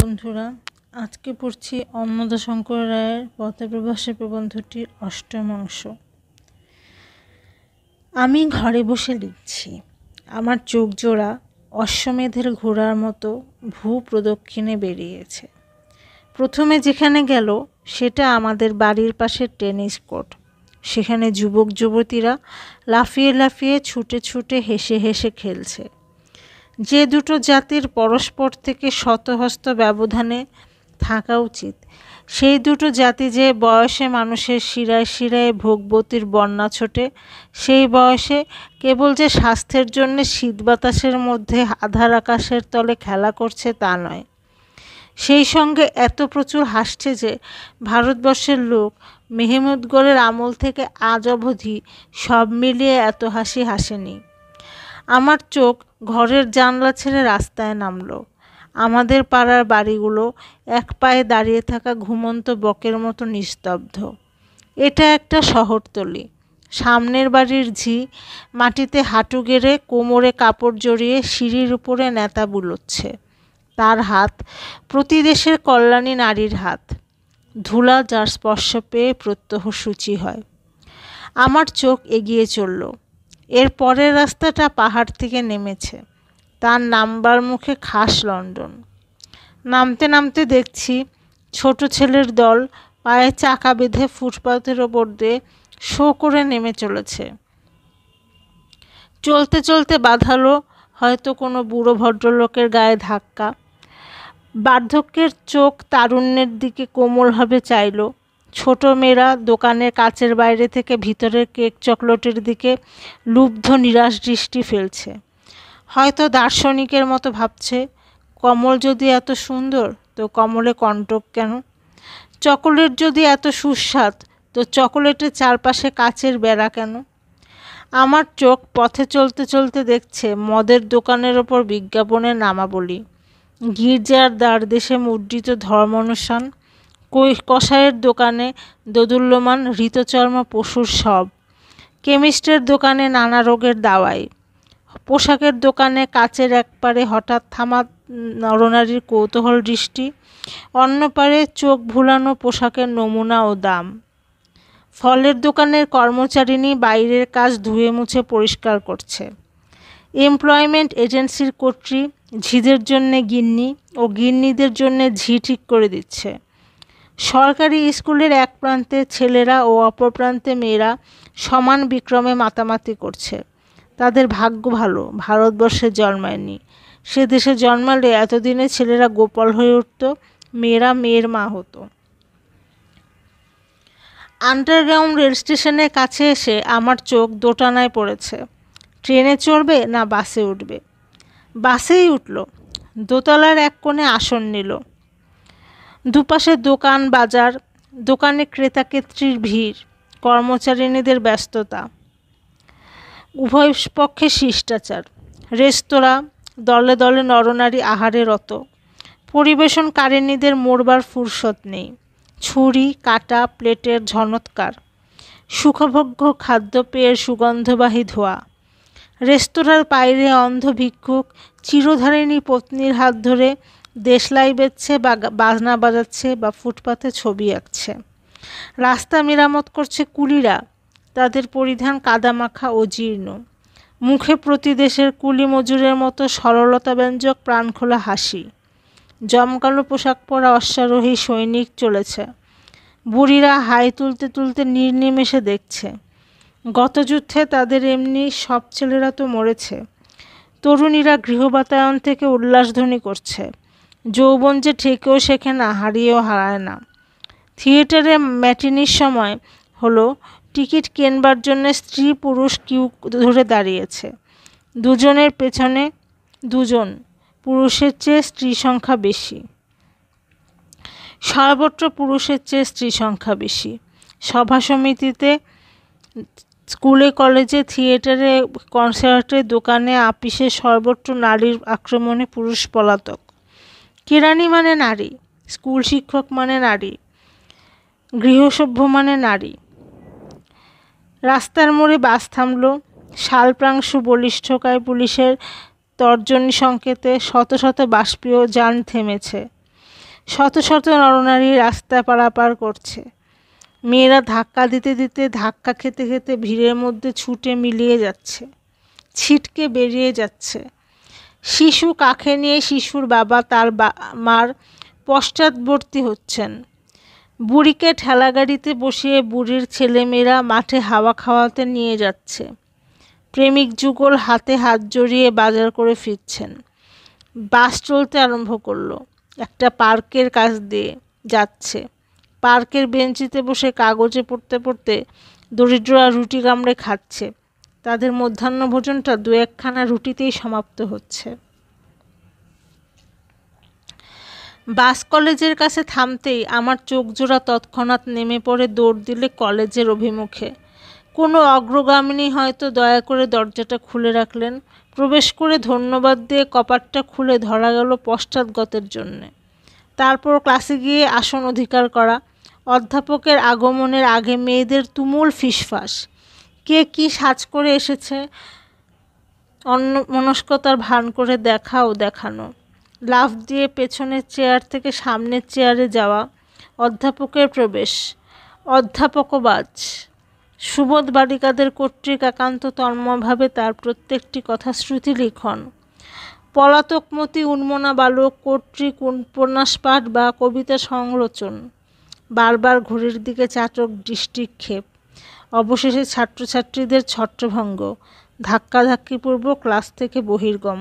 বন্ধুরা, আজকে পড়ছি অন্নদাশঙ্কর রায়ের পথপ্রবাসে প্রবন্ধটির অষ্টম অংশ। আমি ঘরে বসে লিখছি। আমার চোখ জোড়া অশ্বমেধের ঘোড়ার মতো ভূ প্রদক্ষিণে বেরিয়েছে। প্রথমে যেখানে গেল সেটা আমাদের বাড়ির পাশের টেনিস কোর্ট। সেখানে যুবক যুবতীরা লাফিয়ে লাফিয়ে ছুটে ছুটে হেসে হেসে খেলছে। যে দুটো জাতির পরস্পর থেকে শতহস্ত ব্যবধানে থাকা উচিত, সেই দুটো জাতি যে বয়সে মানুষের শিরায় শিরায় ভোগবতীর বন্যা ছোটে, সেই বয়সে কেবল যে স্বাস্থ্যের জন্যে শীত বাতাসের মধ্যে আধার আকাশের তলে খেলা করছে তা নয়, সেই সঙ্গে এত প্রচুর হাসছে যে ভারতবর্ষের লোক মেহেমুদগড়ের আমল থেকে আজ অবধি সব মিলিয়ে এত হাসি হাসেনি। আমার চোখ ঘরের জানলা ছেড়ে রাস্তায় নামলো। আমাদের পাড়ার বাড়িগুলো এক পায়ে দাঁড়িয়ে থাকা ঘুমন্ত বকের মতো নিস্তব্ধ। এটা একটা শহরতলি। সামনের বাড়ির ঝি মাটিতে হাঁটু গেড়ে কোমরে কাপড় জড়িয়ে সিঁড়ির উপরে নেতা বুলোচ্ছে। তার হাত প্রতিদেশের কল্যাণী নারীর হাত, ধুলা যার স্পর্শ পেয়ে প্রত্যহ শুচি হয়। আমার চোখ এগিয়ে চলল। এর পরের রাস্তাটা পাহাড় থেকে নেমেছে। তার নামবার মুখে খাস লন্ডন। নামতে নামতে দেখছি ছোট ছেলের দল পায়ে চাকা বেঁধে ফুটপাতের ওপর দিয়ে শো করে নেমে চলেছে। চলতে চলতে বাঁধালো হয়তো কোনো বুড়ো ভদ্রলোকের গায়ে ধাক্কা। বার্ধক্যের চোখ তারুণ্যের দিকে কোমলভাবে চাইল। ছোট মেয়েরা দোকানের কাচের বাইরে থেকে ভিতরের কেক চকলেটের দিকে লুব্ধ নিরাশ দৃষ্টি ফেলছে। হয়তো দার্শনিকের মতো ভাবছে, কমল যদি এত সুন্দর তো কমলে কণ্টক কেন? চকোলেট যদি এত সুস্বাদ তো চকোলেটের চারপাশে কাচের বেড়া কেন? আমার চোখ পথে চলতে চলতে দেখছে মদের দোকানের ওপর বিজ্ঞাপনের নামাবলী, গির্জার দ্বারদেশে মুদ্রিত ধর্মানুষ্ঠান, কসাইয়ের দোকানে দোদুল্যমান ঋতচর্ম পশুর সব, কেমিস্টের দোকানে নানা রোগের দাওয়াই, পোশাকের দোকানে কাচের একপারে হঠাৎ থামা নরনারীর কৌতূহল দৃষ্টি, অন্য পারে চোখ ভুলানো পোশাকের নমুনা ও দাম। ফলের দোকানের কর্মচারিণী বাইরের কাজ ধুয়ে মুছে পরিষ্কার করছে। এমপ্লয়মেন্ট এজেন্সির কর্ত্রী ঝিদের জন্যে গিন্নি ও গিন্নিদের জন্যে ঝি ঠিক করে দিচ্ছে। সরকারি স্কুলের এক প্রান্তে ছেলেরা ও অপর প্রান্তে মেয়েরা সমান বিক্রমে মাতামাতি করছে। তাদের ভাগ্য ভালো, ভারতবর্ষে জন্মায়নি। সে দেশে জন্মালে এতদিনে ছেলেরা গোপাল হয়ে উঠত, মেয়েরা মেয়ের মা হতো। আন্ডারগ্রাউন্ড রেল স্টেশনের কাছে এসে আমার চোখ দোটানায় পড়েছে। ট্রেনে চড়বে না বাসে উঠবে? বাসেই উঠল। দোতলার এক কোণে আসন নিল। দুপাশে দোকান বাজার, দোকানে ক্রেতাকেত্রীর ভিড়, কর্মচারিণীদের ব্যস্ততা, উভয় পক্ষে শিষ্টাচার। রেস্তোরাঁ, দলে দলে নরনারী আহারে রত। পরিবেশনকারিণীদের মরবার ফুরসত নেই। ছুরি কাটা প্লেটের ঝনৎকার, সুখভোগ্য খাদ্যপেয়ের সুগন্ধবাহী ধোয়া। রেস্তোরাঁর বাইরে অন্ধ ভিক্ষুক চিরধারিণী পত্নীর হাত ধরে দেশলাই বেচছে বা বাজনা বাজাচ্ছে বা ফুটপাতে ছবি আঁকছে। রাস্তা মেরামত করছে কুলিরা, তাদের পরিধান কাদামাখা ও জীর্ণ। মুখে প্রতিদেশের কুলি মজুরের মতো সরলতাব্যঞ্জক প্রাণখোলা হাসি। জমকালো পোশাক পরা অশ্বারোহী সৈনিক চলেছে। বুড়িরা হাই তুলতে তুলতে নির্নিমেষে দেখছে। গত যুদ্ধে তাদের এমনি সব ছেলেরা তো মরেছে। তরুণীরা গৃহবাতায়ন থেকে উল্লাসধ্বনি করছে। যৌবন যে ঠেকেও শেখে না, হারিয়েও হারায় না। থিয়েটারে ম্যাটিনির সময় হলো, টিকিট কেনবার জন্য স্ত্রী পুরুষ কিউ ধরে দাঁড়িয়েছে। দুজনের পেছনে দুজন, পুরুষের চেয়ে স্ত্রী সংখ্যা বেশি। সর্বত্র পুরুষের চেয়ে স্ত্রী সংখ্যা বেশি। সভা সমিতিতে, স্কুলে কলেজে, থিয়েটারে, কনসার্টে, দোকানে, আপিসে সর্বত্র নারীর আক্রমণে পুরুষ পলাতক। কেরানি মানে নারী, স্কুল শিক্ষক মানে নারী, গৃহসভ্য মানে নারী। রাস্তার মোড়ে বাস থামল। শালপ্রাংশু বলিষ্ঠকায় পুলিশের তর্জনী সংকেতে শত শত বাষ্পীয় যান থেমেছে। শত শত নরনারী রাস্তা পারাপার করছে। মেয়েরা ধাক্কা দিতে দিতে, ধাক্কা খেতে খেতে ভিড়ের মধ্যে ছুটে মিলিয়ে যাচ্ছে, ছিটকে বেরিয়ে যাচ্ছে। শিশু কাঁখে নিয়ে শিশুর বাবা তার মার পশ্চাৎবর্তী হচ্ছেন। বুড়িকে ঠেলাগাড়িতে বসিয়ে বুড়ির ছেলেমেয়েরা মাঠে হাওয়া খাওয়াতে নিয়ে যাচ্ছে। প্রেমিক যুগল হাতে হাত জড়িয়ে বাজার করে ফিরছেন। বাস চলতে আরম্ভ করলো। একটা পার্কের কাছ দিয়ে যাচ্ছে। পার্কের বেঞ্চিতে বসে কাগজে পড়তে পড়তে দরিদ্ররা রুটি কামড়ে খাচ্ছে। তাদের মধ্যাহ্নভোজনটা 2-1খানা রুটিতেই সমাপ্ত হচ্ছে। বাস কলেজের কাছে থামতেই আমার চোখজোড়া তৎক্ষণাৎ নেমে পড়ে দৌড় দিলে কলেজের অভিমুখে। কোনো অগ্রগামিনী হয়তো দয়া করে দরজাটা খুলে রাখলেন। প্রবেশ করে ধন্যবাদ দিয়ে কপাটটা খুলে ধরা গেল পশ্চাৎগতের জন্যে। তারপর ক্লাসে গিয়ে আসন অধিকার করা। অধ্যাপকের আগমনের আগে মেয়েদের তুমুল ফিসফাস। কে কি সাজ করে এসেছে অন্যমনস্কতার ভান করে দেখা ও দেখানো। লাফ দিয়ে পেছনের চেয়ার থেকে সামনের চেয়ারে যাওয়া। অধ্যাপকের প্রবেশ। অধ্যাপকবাজ। সুবোধ বালিকাদের কর্তৃক একান্ত তন্ময়ভাবে তার প্রত্যেকটি কথা শ্রুতিলিখন। পলাতকমতি উন্মনা বালক কর্তৃক উপন্যাস পাঠ বা কবিতা সংরচন। বারবার ঘড়ির দিকে চাটক দৃষ্টিক্ষেপ। অবশেষে ছাত্রছাত্রীদের ছত্রভঙ্গ, ধাক্কাধাক্কিপূর্বক ক্লাস থেকে বহির্গম।